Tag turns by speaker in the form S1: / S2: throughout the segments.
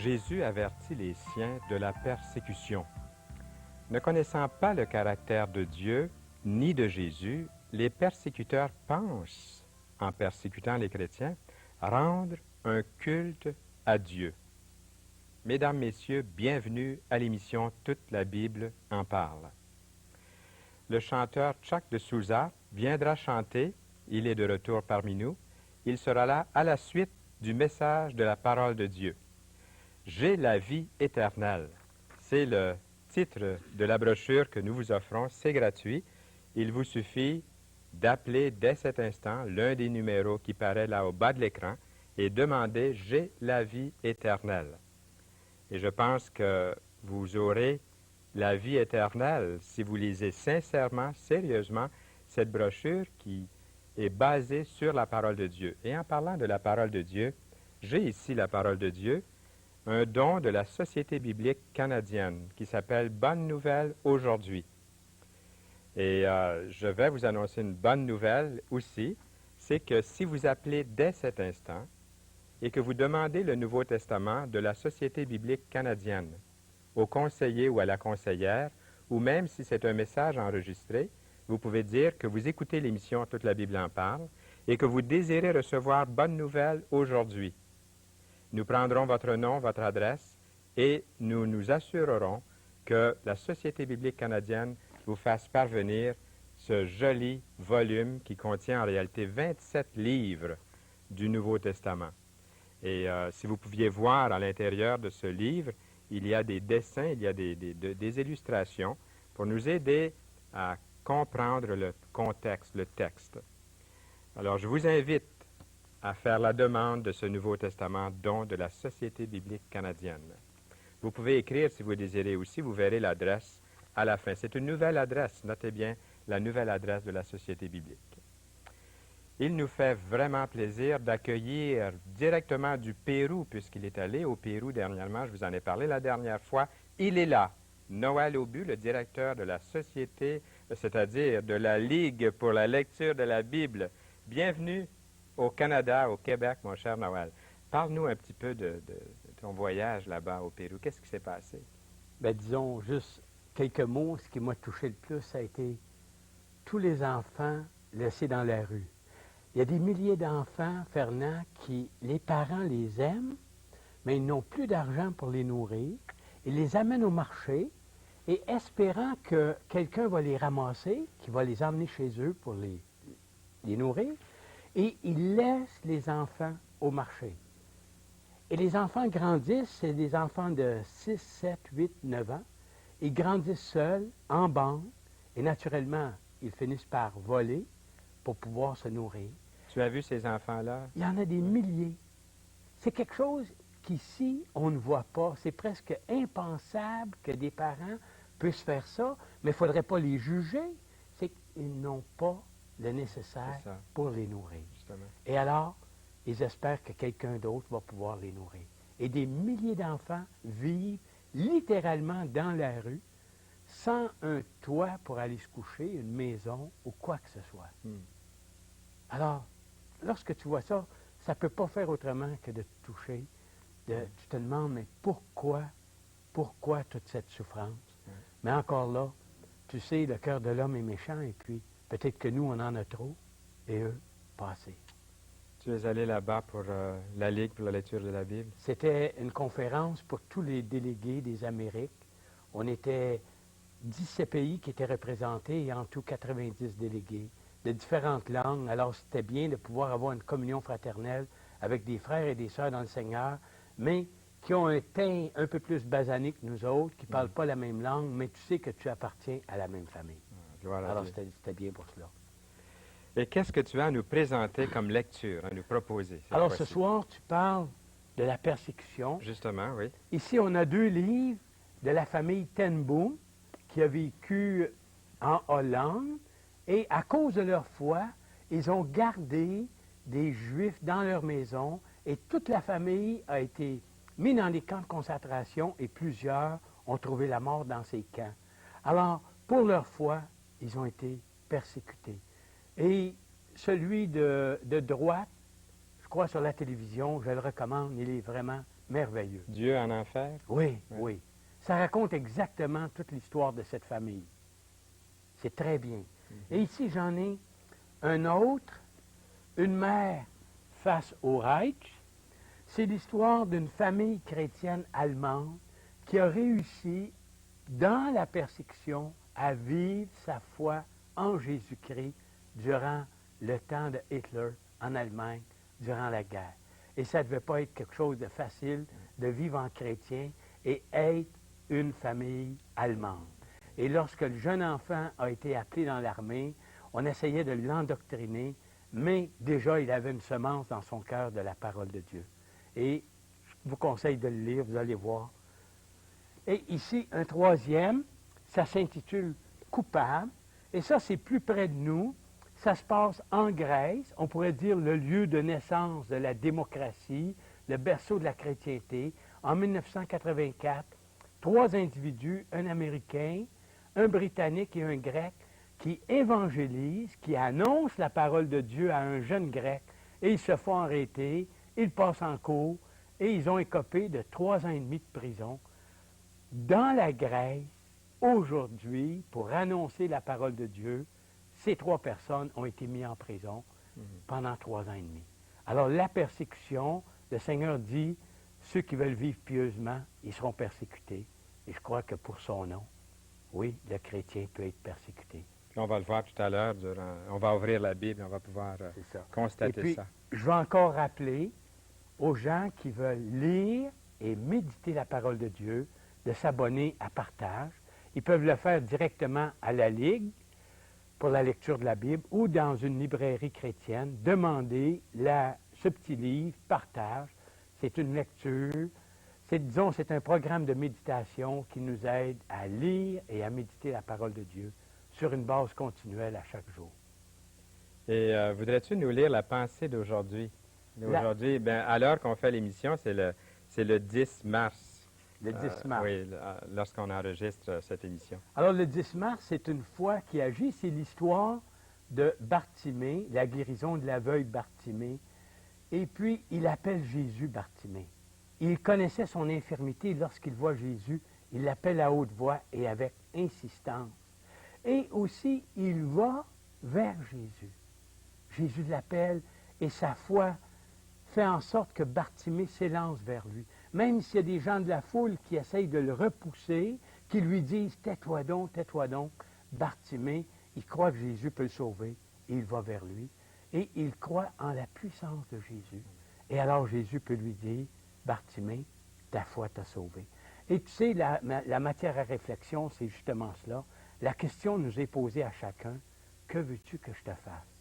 S1: Jésus avertit les siens de la persécution. Ne connaissant pas le caractère de Dieu ni de Jésus, les persécuteurs pensent, en persécutant les chrétiens, rendre un culte à Dieu. Mesdames, Messieurs, bienvenue à l'émission Toute la Bible en parle. Le chanteur Chuck de Souza viendra chanter, il est de retour parmi nous, il sera là à la suite du message de la parole de Dieu. J'ai la vie éternelle. C'est le titre de la brochure que nous vous offrons, c'est gratuit. Il vous suffit d'appeler dès cet instant l'un des numéros qui paraît là au bas de l'écran et demander « J'ai la vie éternelle ». Et je pense que vous aurez la vie éternelle si vous lisez sincèrement, sérieusement, cette brochure qui est basée sur la parole de Dieu. Et en parlant de la parole de Dieu, j'ai ici la parole de Dieu, un don de la Société biblique canadienne qui s'appelle « Bonne nouvelle aujourd'hui ». Et je vais vous annoncer une bonne nouvelle aussi, c'est que si vous appelez dès cet instant et que vous demandez le Nouveau Testament de la Société biblique canadienne au conseiller ou à la conseillère, ou même si c'est un message enregistré, vous pouvez dire que vous écoutez l'émission Toute la Bible en parle et que vous désirez recevoir Bonne nouvelle aujourd'hui. Nous prendrons votre nom, votre adresse et nous nous assurerons que la Société biblique canadienne vous fasse parvenir ce joli volume qui contient en réalité 27 livres du Nouveau Testament. Et si vous pouviez voir à l'intérieur de ce livre, il y a des dessins, il y a des illustrations pour nous aider à comprendre le contexte, le texte. Alors, je vous invite à faire la demande de ce Nouveau Testament, don de la Société biblique canadienne. Vous pouvez écrire si vous désirez aussi, vous verrez l'adresse à la fin. C'est une nouvelle adresse, notez bien la nouvelle adresse de la Société biblique. Il nous fait vraiment plaisir d'accueillir directement du Pérou, puisqu'il est allé au Pérou dernièrement, je vous en ai parlé la dernière fois. Il est là, Noël Aubu, le directeur de la Société, c'est-à-dire de la Ligue pour la lecture de la Bible. Bienvenue au Canada, au Québec, mon cher Noël. Parle-nous un petit peu de ton voyage là-bas au Pérou. Qu'est-ce qui s'est passé?
S2: Bien, disons juste quelques mots. Ce qui m'a touché le plus, ça a été tous les enfants laissés dans la rue. Il y a des milliers d'enfants, Fernand, qui, les parents les aiment, mais ils n'ont plus d'argent pour les nourrir. Ils les amènent au marché et espérant que quelqu'un va les ramasser, qui va les emmener chez eux pour les nourrir, et ils laissent les enfants au marché. Et les enfants grandissent, c'est des enfants de 6, 7, 8, 9 ans. Ils grandissent seuls, en bande, et naturellement, ils finissent par voler pour pouvoir se nourrir.
S1: Tu as vu ces enfants-là?
S2: Il y en a des milliers. C'est quelque chose qu'ici, on ne voit pas. C'est presque impensable que des parents puissent faire ça, mais il ne faudrait pas les juger. C'est qu'ils n'ont pas le nécessaire pour les nourrir.
S1: Justement.
S2: Et alors, ils espèrent que quelqu'un d'autre va pouvoir les nourrir. Et des milliers d'enfants vivent littéralement dans la rue, sans un toit pour aller se coucher, une maison ou quoi que ce soit. Alors, lorsque tu vois ça, ça ne peut pas faire autrement que de te toucher. Tu te demandes, mais pourquoi toute cette souffrance? Mais encore là, tu sais, le cœur de l'homme est méchant, et puis peut-être que nous, on en a trop, et eux, pas assez.
S1: Tu es allé là-bas pour la Ligue pour la lecture de la Bible?
S2: C'était une conférence pour tous les délégués des Amériques. On était 17 pays qui étaient représentés et en tout 90 délégués de différentes langues. Alors c'était bien de pouvoir avoir une communion fraternelle avec des frères et des sœurs dans le Seigneur, mais qui ont un teint un peu plus basané que nous autres, qui ne parlent pas la même langue, mais tu sais que tu appartiens à la même famille. Alors c'était bien pour cela.
S1: Et qu'est-ce que tu as à nous présenter comme lecture, à nous proposer?
S2: Alors ce soir, tu parles de la persécution.
S1: Justement, oui.
S2: Ici, on a 2 livres de la famille Ten Boom qui a vécu en Hollande. Et à cause de leur foi, ils ont gardé des Juifs dans leur maison et toute la famille a été mise dans des camps de concentration et plusieurs ont trouvé la mort dans ces camps. Alors, pour leur foi, ils ont été persécutés. Et celui de droite, je crois sur la télévision, je le recommande, il est vraiment merveilleux.
S1: Dieu en enfer?
S2: Oui,
S1: Ouais.
S2: oui. Ça raconte exactement toute l'histoire de cette famille. C'est très bien. Et ici, j'en ai un autre, une mère face au Reich. C'est l'histoire d'une famille chrétienne allemande qui a réussi, dans la persécution, à vivre sa foi en Jésus-Christ durant le temps de Hitler en Allemagne, durant la guerre. Et ça ne devait pas être quelque chose de facile de vivre en chrétien et être une famille allemande. Et lorsque le jeune enfant a été appelé dans l'armée, on essayait de l'endoctriner, mais déjà il avait une semence dans son cœur de la parole de Dieu. Et je vous conseille de le lire, vous allez voir. Et ici, un troisième, ça s'intitule Coupable. Et ça, c'est plus près de nous. Ça se passe en Grèce, on pourrait dire le lieu de naissance de la démocratie, le berceau de la chrétienté. En 1984, 3 individus, un Américain, un Britannique et un Grec, qui évangélisent, qui annoncent la parole de Dieu à un jeune Grec, et ils se font arrêter, ils passent en cours, et ils ont écopé de 3 ans et demi de prison. Dans la Grèce, aujourd'hui, pour annoncer la parole de Dieu, ces 3 personnes ont été mises en prison pendant 3 ans et demi. Alors, la persécution, le Seigneur dit, ceux qui veulent vivre pieusement, ils seront persécutés. Et je crois que pour son nom, oui, le chrétien peut être persécuté.
S1: Puis on va le voir tout à l'heure. On va ouvrir la Bible et on va pouvoir
S2: C'est ça.
S1: constater
S2: Et puis,
S1: ça.
S2: je veux encore rappeler aux gens qui veulent lire et méditer la parole de Dieu de s'abonner à Partage. Ils peuvent le faire directement à la Ligue pour la lecture de la Bible ou dans une librairie chrétienne. Demandez ce petit livre, Partage. C'est une lecture. C'est un programme de méditation qui nous aide à lire et à méditer la parole de Dieu sur une base continuelle à chaque jour.
S1: Et voudrais-tu nous lire la pensée d'aujourd'hui? Aujourd'hui, à l'heure qu'on fait l'émission, c'est le 10 mars.
S2: Le 10 mars.
S1: Oui, lorsqu'on enregistre cette émission.
S2: Alors, le 10 mars, c'est une foi qui agit. C'est l'histoire de Bartimée, la guérison de l'aveugle Bartimée. Et puis, il appelle Jésus Bartimée. Il connaissait son infirmité. Lorsqu'il voit Jésus, il l'appelle à haute voix et avec insistance. Et aussi, il va vers Jésus. Jésus l'appelle et sa foi fait en sorte que Bartimée s'élance vers lui. Même s'il y a des gens de la foule qui essayent de le repousser, qui lui disent « tais-toi donc, Bartimée, il croit que Jésus peut le sauver et il va vers lui. Et il croit en la puissance de Jésus. Et alors Jésus peut lui dire « Bartimée, ta foi t'a sauvé. » Et tu sais, la matière à réflexion, c'est justement cela. La question nous est posée à chacun « Que veux-tu que je te fasse? »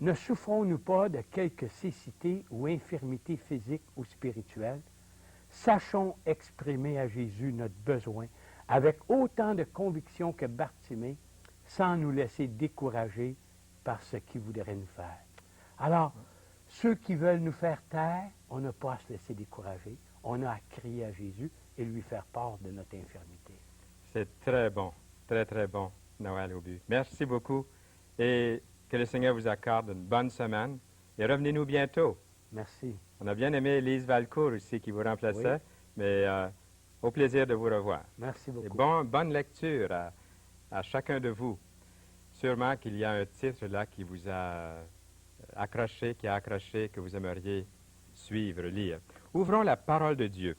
S2: Ne souffrons-nous pas de quelque cécité ou infirmité physique ou spirituelle? Sachons exprimer à Jésus notre besoin avec autant de conviction que Bartimée, sans nous laisser décourager par ce qu'il voudrait nous faire. Alors, ceux qui veulent nous faire taire, on n'a pas à se laisser décourager. On a à crier à Jésus et lui faire part de notre infirmité.
S1: C'est très bon, très, très bon, Noël Aubu. Merci beaucoup et que le Seigneur vous accorde une bonne semaine et revenez-nous bientôt.
S2: Merci.
S1: On a bien aimé Lise Valcourt ici qui vous remplaçait,
S2: Oui.
S1: mais au plaisir de vous revoir.
S2: Merci beaucoup.
S1: Et bonne lecture à chacun de vous. Sûrement qu'il y a un titre là qui vous a accroché, que vous aimeriez suivre, lire. Ouvrons la parole de Dieu,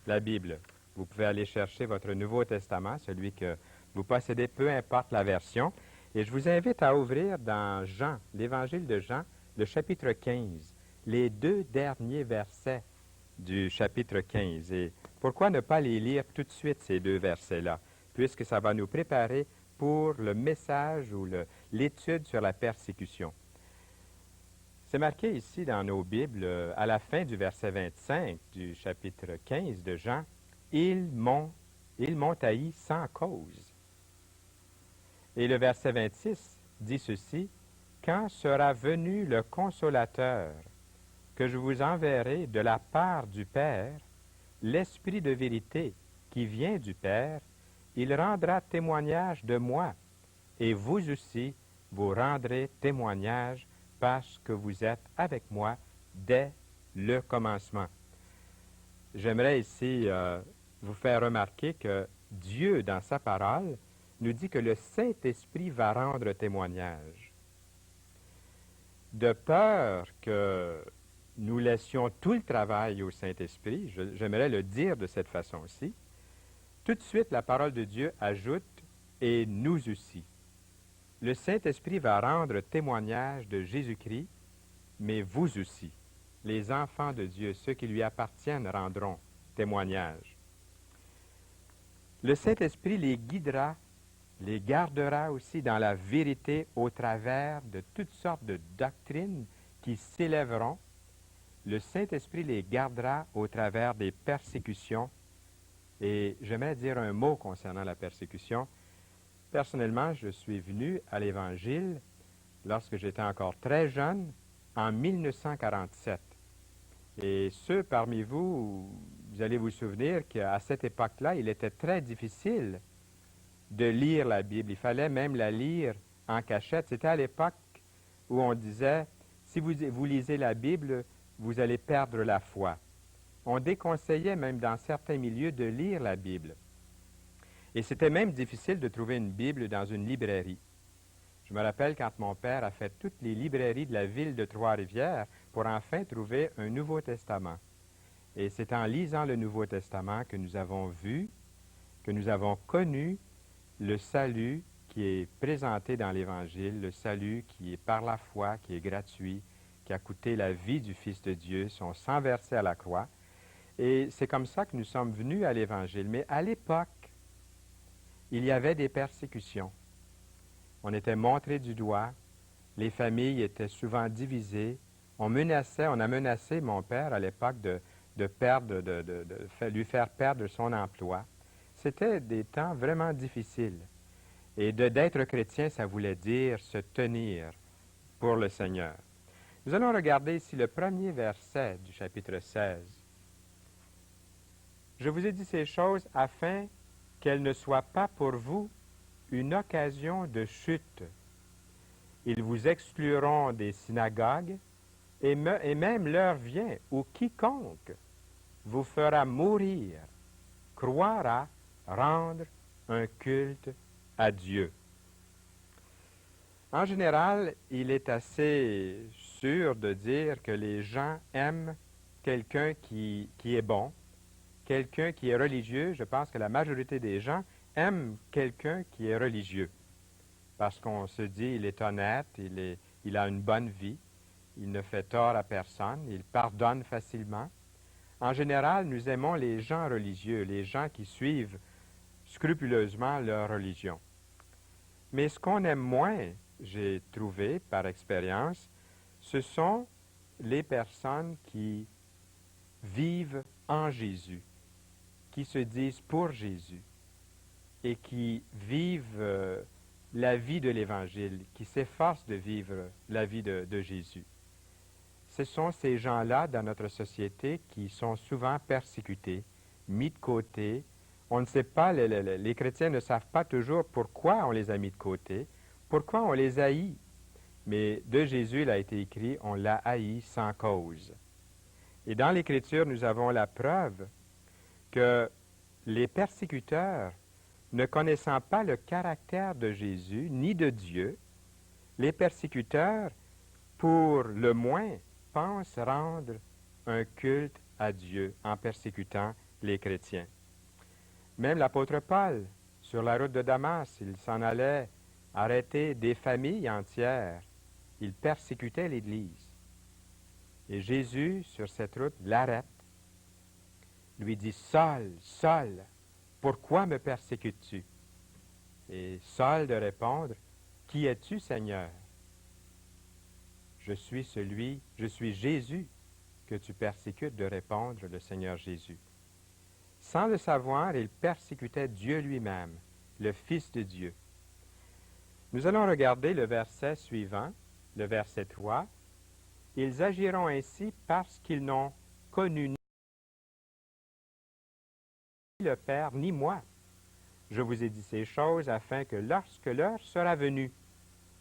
S1: la Bible. Vous pouvez aller chercher votre Nouveau Testament, celui que vous possédez, peu importe la version. Et je vous invite à ouvrir dans Jean, l'Évangile de Jean, le chapitre 15, les 2 derniers versets du chapitre 15. Et pourquoi ne pas les lire tout de suite, ces 2 versets-là, puisque ça va nous préparer pour le message ou l'étude sur la persécution. C'est marqué ici dans nos Bibles, à la fin du verset 25 du chapitre 15 de Jean, « Ils m'ont haï sans cause ». Et le verset 26 dit ceci, « Quand sera venu le Consolateur, que je vous enverrai de la part du Père, l'Esprit de vérité qui vient du Père, il rendra témoignage de moi, et vous aussi, vous rendrez témoignage parce que vous êtes avec moi dès le commencement. » j'aimerais ici vous faire remarquer que Dieu, dans sa parole, nous dit que le Saint-Esprit va rendre témoignage. De peur que nous laissions tout le travail au Saint-Esprit, j'aimerais le dire de cette façon-ci, tout de suite la parole de Dieu ajoute « et nous aussi ». Le Saint-Esprit va rendre témoignage de Jésus-Christ, mais vous aussi, les enfants de Dieu, ceux qui lui appartiennent, rendront témoignage. Le Saint-Esprit les guidera, les gardera aussi dans la vérité au travers de toutes sortes de doctrines qui s'élèveront. Le Saint-Esprit les gardera au travers des persécutions. Et j'aimerais dire un mot concernant la persécution. Personnellement, je suis venu à l'Évangile lorsque j'étais encore très jeune, en 1947. Et ceux parmi vous, vous allez vous souvenir qu'à cette époque-là, il était très difficile de lire la Bible. Il fallait même la lire en cachette. C'était à l'époque où on disait, si vous lisez la Bible, vous allez perdre la foi. On déconseillait même dans certains milieux de lire la Bible. Et c'était même difficile de trouver une Bible dans une librairie. Je me rappelle quand mon père a fait toutes les librairies de la ville de Trois-Rivières pour enfin trouver un Nouveau Testament. Et c'est en lisant le Nouveau Testament que nous avons vu, que nous avons connu le salut qui est présenté dans l'Évangile, le salut qui est par la foi, qui est gratuit, qui a coûté la vie du Fils de Dieu, son sang versé à la croix. Et c'est comme ça que nous sommes venus à l'Évangile. Mais à l'époque, il y avait des persécutions. On était montré du doigt, les familles étaient souvent divisées. On a menacé mon père à l'époque de lui faire perdre son emploi. C'était des temps vraiment difficiles. Et d'être chrétien, ça voulait dire se tenir pour le Seigneur. Nous allons regarder ici le premier verset du chapitre 16. Je vous ai dit ces choses afin qu'elles ne soient pas pour vous une occasion de chute. Ils vous excluront des synagogues, et même l'heure vient où quiconque vous fera mourir, croira rendre un culte à Dieu. En général, il est assez sûr de dire que les gens aiment quelqu'un qui est bon, quelqu'un qui est religieux. Je pense que la majorité des gens aiment quelqu'un qui est religieux, parce qu'on se dit il est honnête, il a une bonne vie, il ne fait tort à personne, il pardonne facilement. En général, nous aimons les gens religieux, les gens qui suivent scrupuleusement leur religion. Mais ce qu'on aime moins, j'ai trouvé par expérience, ce sont les personnes qui vivent en Jésus, qui se disent pour Jésus et qui vivent la vie de l'Évangile, qui s'efforcent de vivre la vie de Jésus. Ce sont ces gens-là dans notre société qui sont souvent persécutés, mis de côté. On ne sait pas, les chrétiens ne savent pas toujours pourquoi on les a mis de côté, pourquoi on les haït. Mais de Jésus, il a été écrit, on l'a haï sans cause. Et dans l'Écriture, nous avons la preuve que les persécuteurs, ne connaissant pas le caractère de Jésus ni de Dieu, les persécuteurs, pour le moins, pensent rendre un culte à Dieu en persécutant les chrétiens. Même l'apôtre Paul, sur la route de Damas, il s'en allait arrêter des familles entières. Il persécutait l'Église. Et Jésus, sur cette route, l'arrête, lui dit « Saul, Saul, pourquoi me persécutes-tu? » Et Saul de répondre « Qui es-tu, Seigneur? » Je suis Jésus que tu persécutes, de répondre le Seigneur Jésus. Sans le savoir, il persécutait Dieu lui-même, le Fils de Dieu. Nous allons regarder le verset suivant, le verset 3. « Ils agiront ainsi parce qu'ils n'ont connu ni le Père ni moi. Je vous ai dit ces choses afin que lorsque l'heure sera venue,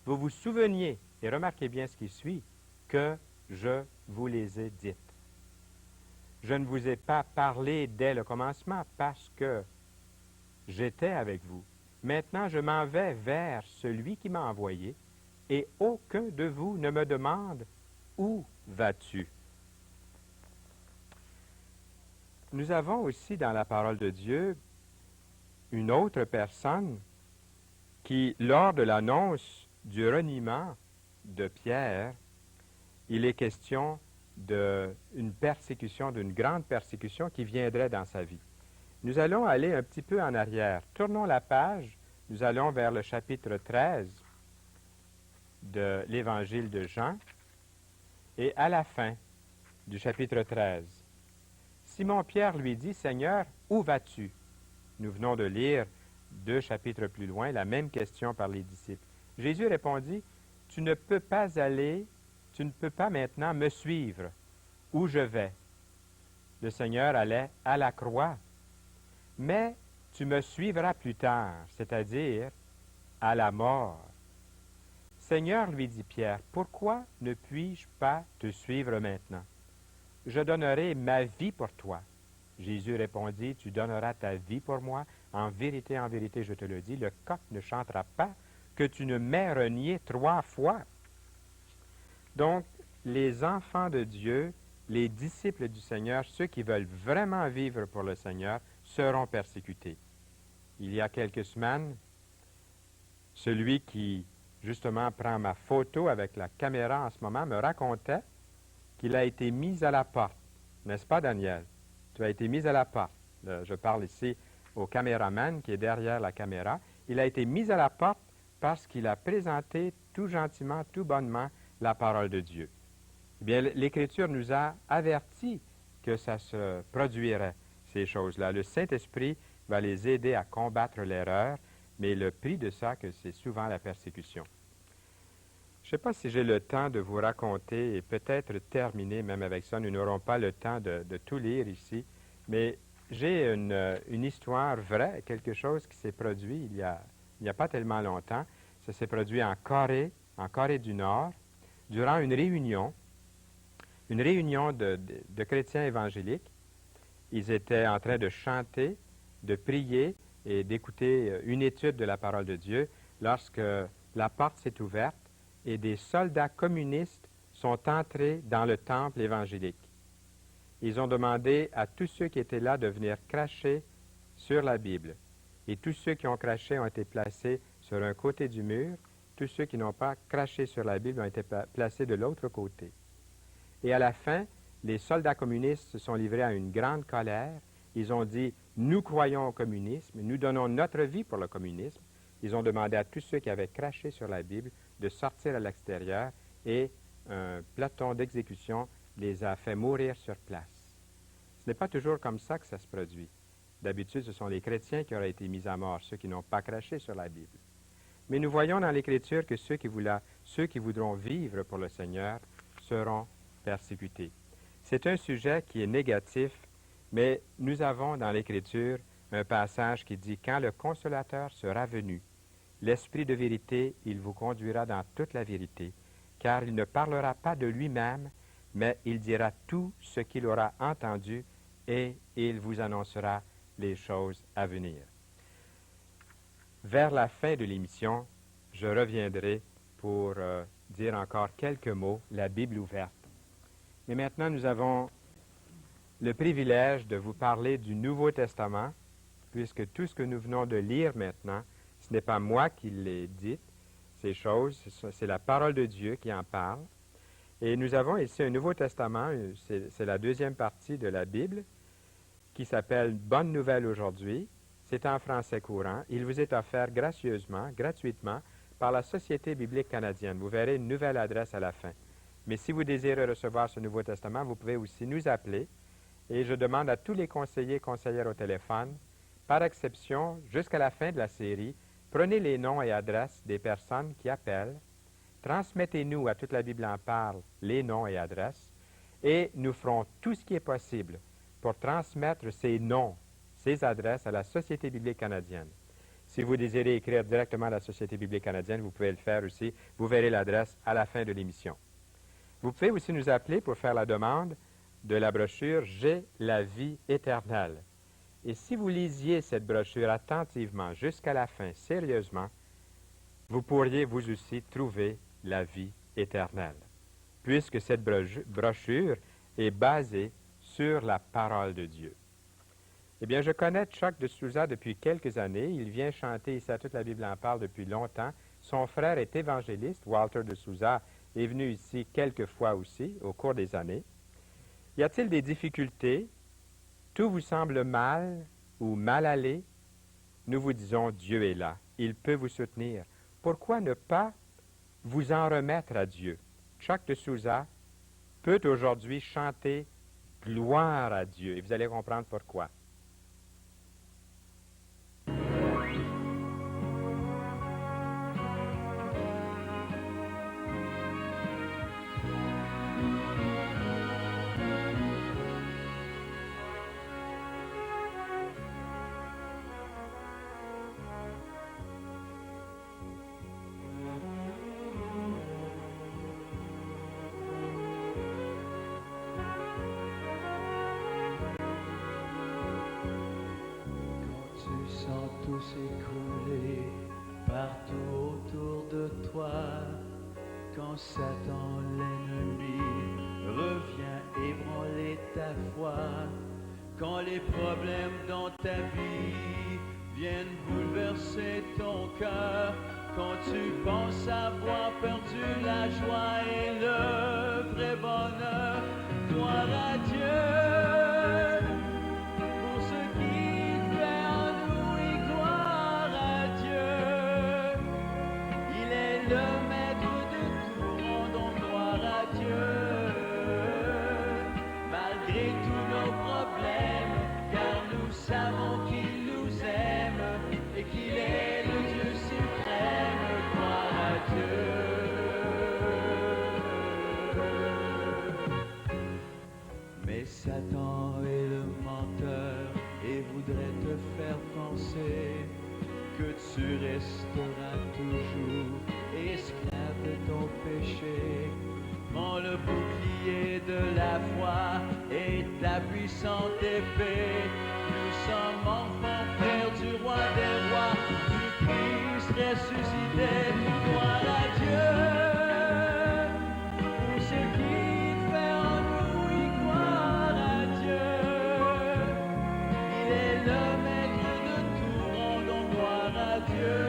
S1: vous vous souveniez, et remarquez bien ce qui suit, que je vous les ai dites. » Je ne vous ai pas parlé dès le commencement parce que j'étais avec vous. Maintenant, je m'en vais vers celui qui m'a envoyé et aucun de vous ne me demande « Où vas-tu » Nous avons aussi dans la parole de Dieu une autre personne qui, lors de l'annonce du reniement de Pierre, il est question d'une persécution, d'une grande persécution qui viendrait dans sa vie. Nous allons aller un petit peu en arrière. Tournons la page, nous allons vers le chapitre 13 de l'Évangile de Jean, et à la fin du chapitre 13, Simon-Pierre lui dit, « Seigneur, où vas-tu? » Nous venons de lire 2 chapitres plus loin la même question par les disciples. Jésus répondit, « Tu ne peux pas aller, tu ne peux pas maintenant me suivre. Où je vais? » Le Seigneur allait à la croix. « Mais tu me suivras plus tard, c'est-à-dire à la mort. » « Seigneur, lui dit Pierre, pourquoi ne puis-je pas te suivre maintenant? Je donnerai ma vie pour toi. » Jésus répondit, « Tu donneras ta vie pour moi. En vérité, je te le dis, le coq ne chantera pas que tu ne m'aies renié 3 fois. » Donc, les enfants de Dieu, les disciples du Seigneur, ceux qui veulent vraiment vivre pour le Seigneur, seront persécutés. Il y a quelques semaines, celui qui, justement, prend ma photo avec la caméra en ce moment me racontait qu'il a été mis à la porte. N'est-ce pas, Daniel? Tu as été mis à la porte. Je parle ici au caméraman qui est derrière la caméra. Il a été mis à la porte parce qu'il a présenté tout gentiment, tout bonnement la parole de Dieu. Eh bien, l'Écriture nous a avertis que ça se produirait, ces choses-là. Le Saint-Esprit va les aider à combattre l'erreur, mais le prix de ça, que c'est souvent la persécution. Je ne sais pas si j'ai le temps de vous raconter et peut-être terminer même avec ça. Nous n'aurons pas le temps de tout lire ici, mais j'ai une histoire vraie, quelque chose qui s'est produit il n'y a pas tellement longtemps. Ça s'est produit en Corée du Nord, durant une réunion de chrétiens évangéliques. Ils étaient en train de chanter, de prier et d'écouter une étude de la parole de Dieu lorsque la porte s'est ouverte et des soldats communistes sont entrés dans le temple évangélique. Ils ont demandé à tous ceux qui étaient là de venir cracher sur la Bible. Et tous ceux qui ont craché ont été placés sur un côté du mur. Tous ceux qui n'ont pas craché sur la Bible ont été placés de l'autre côté. Et à la fin, les soldats communistes se sont livrés à une grande colère. Ils ont dit, nous croyons au communisme, nous donnons notre vie pour le communisme. Ils ont demandé à tous ceux qui avaient craché sur la Bible de sortir à l'extérieur et un peloton d'exécution les a fait mourir sur place. Ce n'est pas toujours comme ça que ça se produit. D'habitude, ce sont les chrétiens qui auraient été mis à mort, ceux qui n'ont pas craché sur la Bible. Mais nous voyons dans l'Écriture que ceux qui voudront vivre pour le Seigneur seront persécutés. C'est un sujet qui est négatif, mais nous avons dans l'Écriture un passage qui dit « Quand le Consolateur sera venu, l'Esprit de vérité, il vous conduira dans toute la vérité, car il ne parlera pas de lui-même, mais il dira tout ce qu'il aura entendu et il vous annoncera les choses à venir. » Vers la fin de l'émission, je reviendrai pour dire encore quelques mots, la Bible ouverte. Mais maintenant, nous avons le privilège de vous parler du Nouveau Testament, puisque tout ce que nous venons de lire maintenant, ce n'est pas moi qui l'ai dit, ces choses, c'est la parole de Dieu qui en parle. Et nous avons ici un Nouveau Testament, c'est la deuxième partie de la Bible, qui s'appelle « Bonne nouvelle aujourd'hui ». C'est en français courant. Il vous est offert gracieusement, gratuitement, par la Société biblique canadienne. Vous verrez une nouvelle adresse à la fin. Mais si vous désirez recevoir ce Nouveau Testament, vous pouvez aussi nous appeler. Et je demande à tous les conseillers et conseillères au téléphone, par exception, jusqu'à la fin de la série, prenez les noms et adresses des personnes qui appellent, transmettez-nous à Toute la Bible en parle les noms et adresses, et nous ferons tout ce qui est possible pour transmettre ces noms, ces adresses à la Société biblique canadienne. Si vous désirez écrire directement à la Société biblique canadienne, vous pouvez le faire aussi. Vous verrez l'adresse à la fin de l'émission. Vous pouvez aussi nous appeler pour faire la demande de la brochure « J'ai la vie éternelle ». Et si vous lisiez cette brochure attentivement jusqu'à la fin, sérieusement, vous pourriez vous aussi trouver la vie éternelle, puisque cette brochure est basée sur la parole de Dieu. Eh bien, je connais Chuck de Souza depuis quelques années. Il vient chanter ici à Toute la Bible en parle depuis longtemps. Son frère est évangéliste. Walter de Souza est venu ici quelques fois aussi au cours des années. Y a-t-il des difficultés? Tout vous semble mal ou mal aller? Nous vous disons, Dieu est là. Il peut vous soutenir. Pourquoi ne pas vous en remettre à Dieu? Chuck de Souza peut aujourd'hui chanter gloire à Dieu. Et vous allez comprendre pourquoi.
S3: Tout s'écrouler partout autour de toi, quand Satan l'ennemi revient ébranler ta foi, quand les problèmes dans ta vie viennent bouleverser ton cœur, quand tu penses avoir perdu la joie et le vrai bonheur, gloire à Dieu. Savons qu'il nous aime et qu'il est le Dieu suprême, gloire à Dieu. Mais Satan est le menteur et voudrait te faire penser que tu resteras toujours esclave de ton péché. Prends le bouclier de la foi et ta puissante épée. Nous sommes enfants, frères du roi des rois, du Christ ressuscité. Gloire à Dieu pour ce qu'il fait en nous, oui, gloire à Dieu. Il est le maître de tout, rendons gloire à Dieu.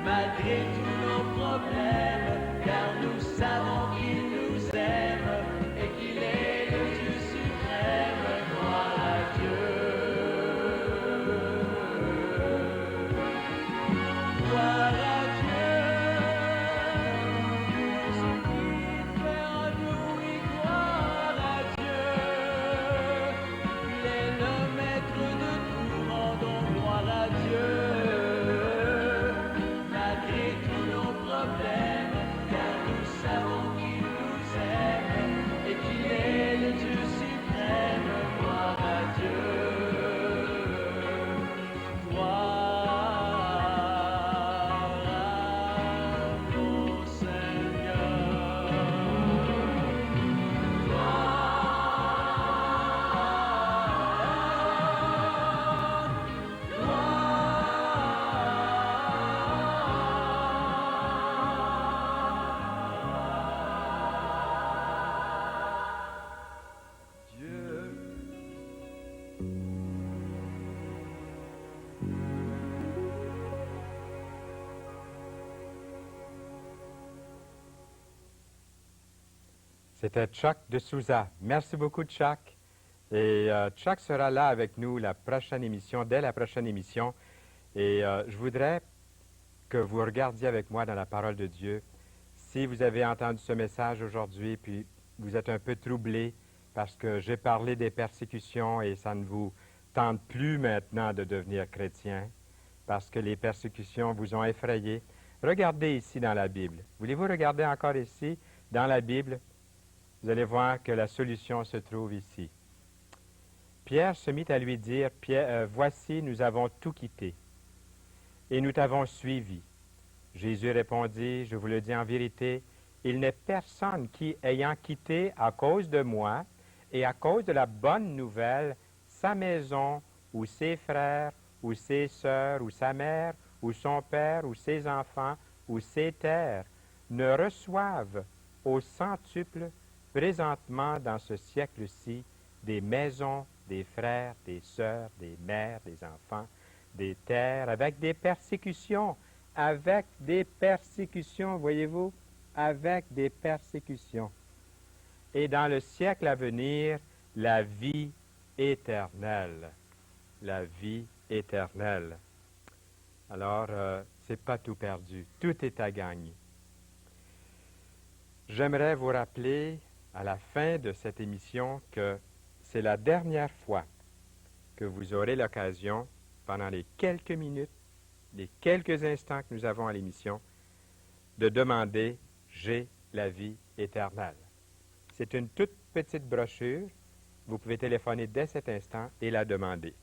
S3: Malgré tous nos problèmes, car nous savons qu'il nous aime et qu'il est le Dieu suprême, gloire à Dieu. Gloire à Dieu, pour ce qu'il fait en nous, oui, gloire à Dieu. Il est le maître de tout, rendons gloire à Dieu. Malgré tous nos problèmes, car nous savons qu'il nous aime et qu'il est le Dieu suprême, gloire à Dieu. Gloire à mon Seigneur. Dieu.
S1: C'était Chuck de Souza. Merci beaucoup, Chuck. Et Chuck sera là avec nous la prochaine émission, dès la prochaine émission. Et je voudrais que vous regardiez avec moi dans la parole de Dieu. Si vous avez entendu ce message aujourd'hui, puis vous êtes un peu troublé parce que j'ai parlé des persécutions et ça ne vous tente plus maintenant de devenir chrétien, parce que les persécutions vous ont effrayé, regardez ici dans la Bible. Voulez-vous regarder encore ici dans la Bible? Vous allez voir que la solution se trouve ici. Pierre se mit à lui dire, voici, nous avons tout quitté et nous t'avons suivi. Jésus répondit, je vous le dis en vérité, Il n'est personne qui, ayant quitté à cause de moi et à cause de la bonne nouvelle sa maison ou ses frères ou ses sœurs ou sa mère ou son père ou ses enfants ou ses terres, ne reçoive au centuple présentement dans ce siècle-ci des maisons, des frères, des sœurs, des mères, des enfants, des terres, avec des persécutions, voyez-vous, avec des persécutions. Et dans le siècle à venir, la vie éternelle. La vie éternelle. Alors, c'est pas tout perdu. Tout est à gagner. J'aimerais vous rappeler à la fin de cette émission que c'est la dernière fois que vous aurez l'occasion, pendant les quelques minutes, les quelques instants que nous avons à l'émission, de demander « J'ai la vie éternelle ». C'est une toute petite brochure. Vous pouvez téléphoner dès cet instant et la demander.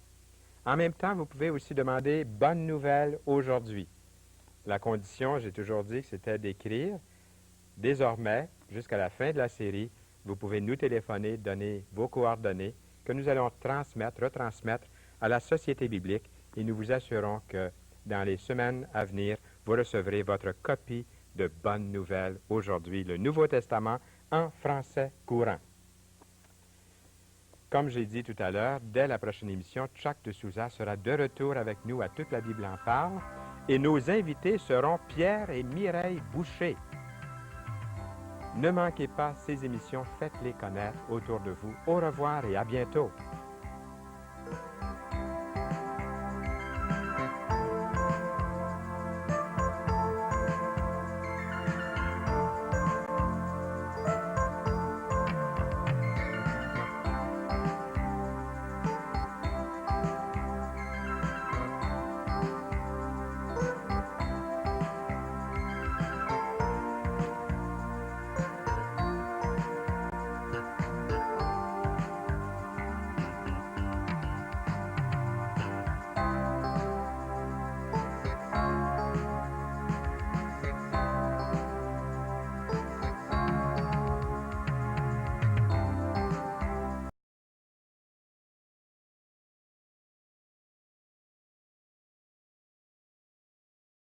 S1: En même temps, vous pouvez aussi demander « Bonne nouvelle aujourd'hui ». La condition, j'ai toujours dit que c'était d'écrire. Désormais, jusqu'à la fin de la série, vous pouvez nous téléphoner, donner vos coordonnées que nous allons retransmettre à la Société biblique et nous vous assurons que dans les semaines à venir, vous recevrez votre copie de Bonne Nouvelle aujourd'hui, le Nouveau Testament en français courant. Comme j'ai dit tout à l'heure, dès la prochaine émission, Chuck de Souza sera de retour avec nous à Toute la Bible en parle et nos invités seront Pierre et Mireille Boucher. Ne manquez pas ces émissions, faites-les connaître autour de vous. Au revoir et à bientôt.